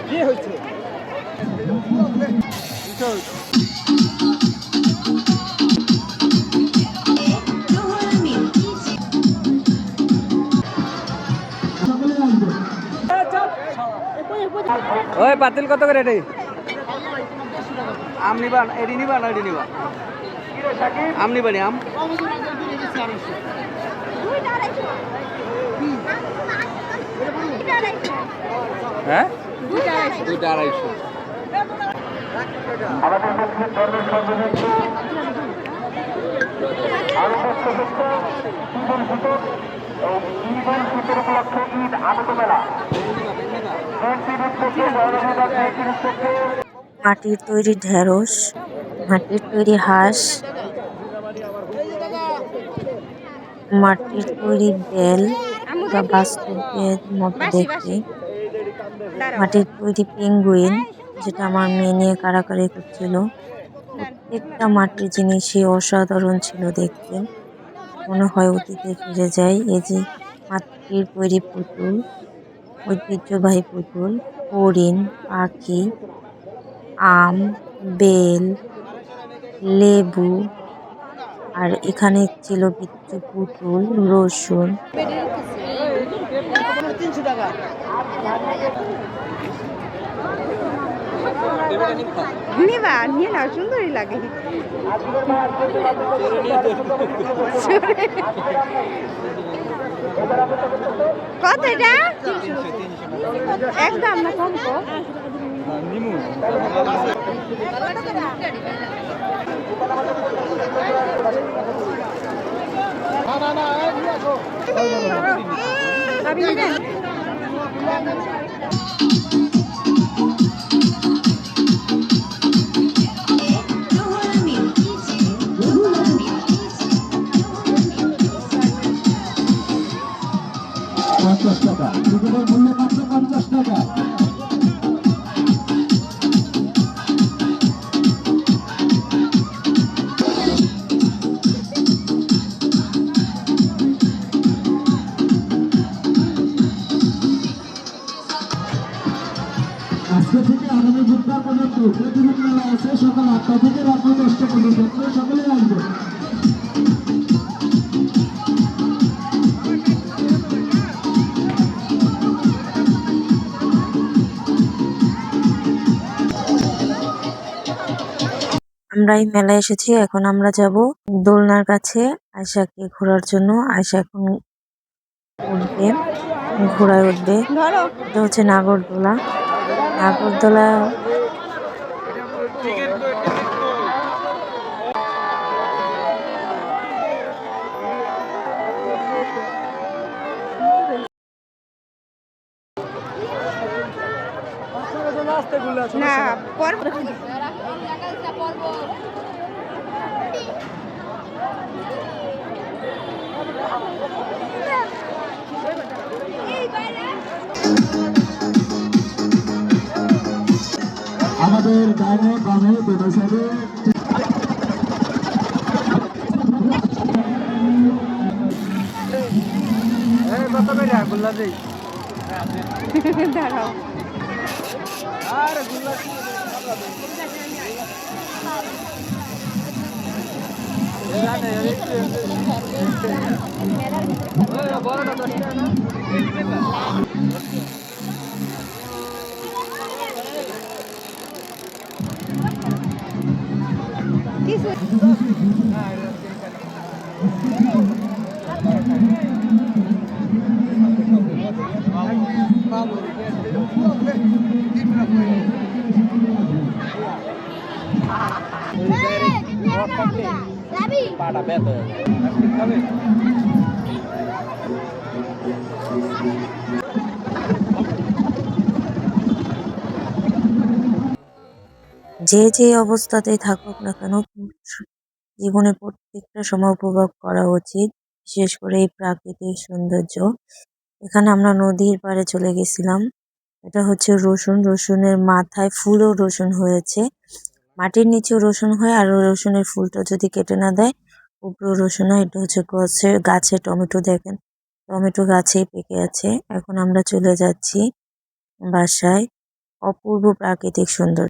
কি হয়েছে? ওই পাতিল কত করে এটাই? আম নিবা, এডি নিবা না এডি নিবা? আম নিবা নি আম? হ্যাঁ, 2.5 মাটির তৈরি ঢেঁড়স, মাটির তৈরি হাঁস, মাটির তৈরি বেল বা বাস্তবের মতো দেখতে, মাটির তৈরি পেঙ্গুইন যেটা আমার মেয়ে নিয়ে কাড়াকাড়ি করছিল। প্রত্যেকটা মাটির জিনিসই অসাধারণ ছিল দেখতে, মনে হয় অতীতে ফিরে যায়। এই যে মাটির তৈরি পুতুল, ঐতিহ্যবাহী পুতুল, হরিণ, পাখি, আম, বেল, লেবু, আর এখানে ছিল বিচ্ছু পুতুল, রসুন। নিবা নিয়ে নাও, সুন্দরই লাগে। কত এটা? একদম না কম তো। আজকে থেকে আগামী বুধবার পর্যন্ত প্রতিদিন মেলা আছে, সকাল 8টা থেকে রাত 10টা পর্যন্ত। সকলে আসবে। আমরা এই মেলায় এসেছি, এখন আমরা যাব দোলনার কাছে আয়শাকে ঘোরার জন্য। আয়শা এখন উঠবে, ঘোড়ায় উঠবে। এটা হচ্ছে নাগরদোলা। নাগরদোলা না পর আমাদের ডাইনে বামে দুটো সাইডে দাঁড়াও। পাটা ব্যথা যে যে অবস্থাতেই থাকুক না কেন, জীবনে প্রত্যেকটা সময় উপভোগ করা উচিত, বিশেষ করে এই প্রাকৃতিক সৌন্দর্য। এখানে আমরা নদীর পাড়ে চলে গেছিলাম। এটা হচ্ছে রসুন, রসুনের মাথায় ফুলও রসুন হয়েছে। মাটির নিচেও রসুন হয়, আর রসুনের ফুলটা যদি কেটে না দেয় উগ্র রসুন, এটা হচ্ছে গাছে টমেটো, দেখেন টমেটো গাছেই পেকে আছে। এখন আমরা চলে যাচ্ছি বাসায়। অপূর্ব প্রাকৃতিক সৌন্দর্য।